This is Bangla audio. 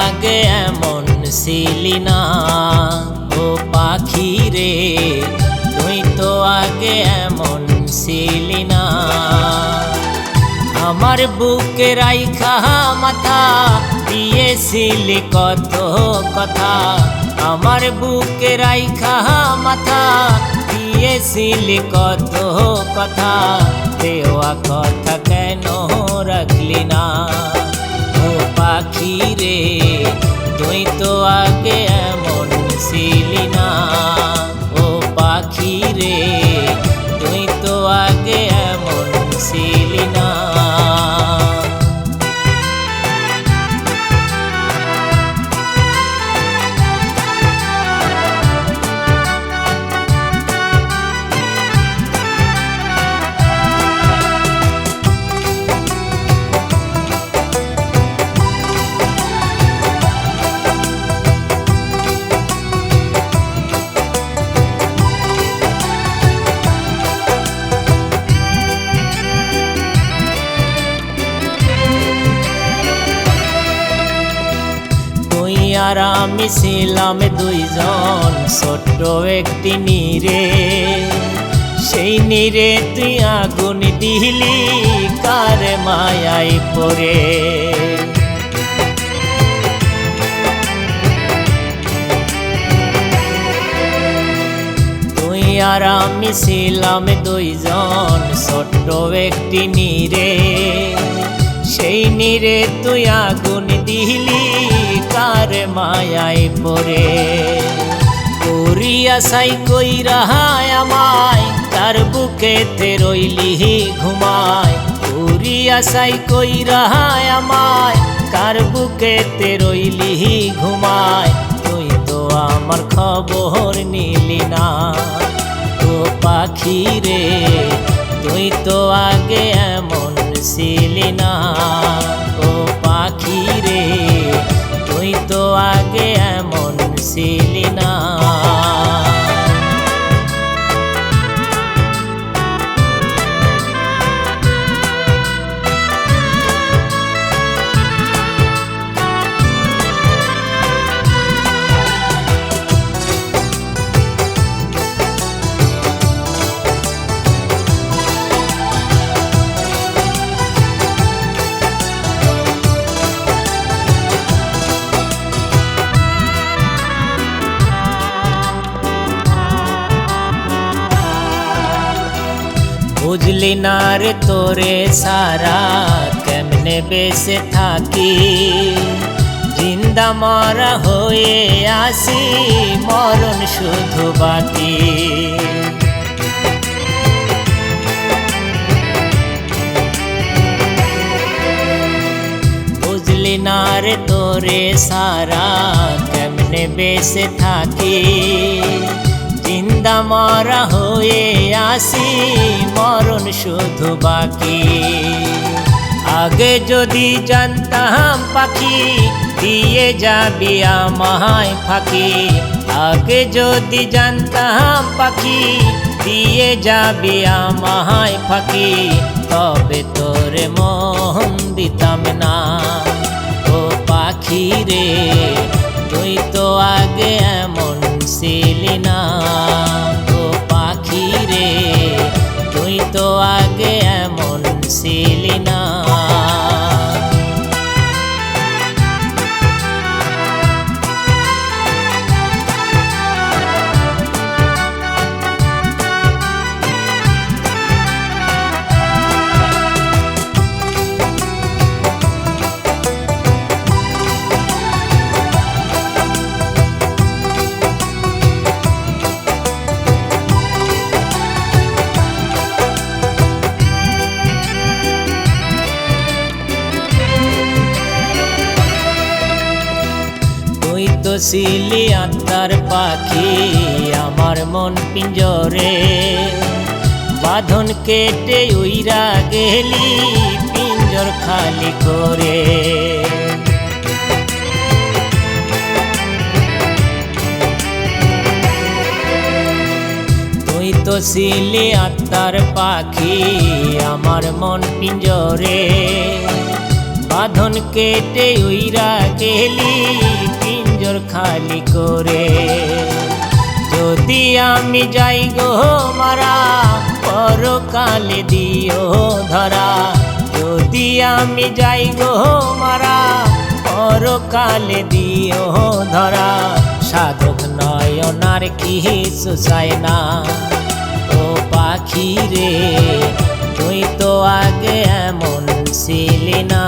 আগে এমন ছিলি না ও পাখি রে, তুই তো আগে এমন ছিলি না। আমার বুকে রাইখা মাথা দিয়েছিলি কত কথা, আমার বুকে রাইখা মাথা দিয়েছিলি কত কথা, দেওয়া কথা কেন রাখলি না ও পাখি রে, তুই তো আগে এমন ছিলি না ও পাখি রে, তুই তো আগে এমন ছিলি না। আর আমি ছিলাম দুইজন ছোট্ট একটি নীরে, সেই নীরে তুই আগুন দিলি কার মায়ায় পড়ে। তুই আর আমি ছিলাম দুইজন ছোট্ট একটি নীরে, সেই নীরে তুই আগুন দিলি কার মায়ায় পড়ে। করিয়া সাই কইরা আমায় তার বুকেতে রইলি ঘুমায়, করিয়া সাই কইরা আমায় কার বুকেতে রইলি ঘুমায়, তুই তো আমার খবর নিলি না ও পাখি রে, তুই তো আগে এমন ছিলি না ও পাখি রে, তুই তো আগে এমন ছিলি না। বুঝলি না রে তোরে সারা কেমনে বেঁচে থাকি, জিন্দা মরা হয়ে আসি মরণ শুধু বাকি। বুঝলি না রে তোরে সারা কেমনে বেঁচে থাকি, জিন্দা মরা হয়ে আসি মরণ শুধু বাকি। আগে যদি জানতাম পাখি দিয়ে যাবি আমায় ফাঁকি, আগে যদি জানতাম পাখি দিয়ে যাবি আমায় ফাঁকি, তবে তোরে মন দিতাম না ও পাখি রে, তুই তো আগে এমন ছিলি না ও পাখি রে, তুই তো আগে এমন ছিলি না। তুই তো ছিলি আত্মার পাখি আমার মন পিঞ্জরে, বাঁধন কেটে উইরা গেলি পিঞ্জর খালি করে। তুই তো ছিলি আত্মার পাখি আমার মন পিঞ্জরে, বাঁধন কেটে উইরা গেলি পিঞ্জর খালি করে। যদি আমি যাই গো মারা পরকালে দিও ধরা, যদি আমি যাই গো মারা পরকালে দিও ধরা। সাধক নয়নার কিছু চায় না, ও পাখি রে তুই তো আগে এমন ছিলি না।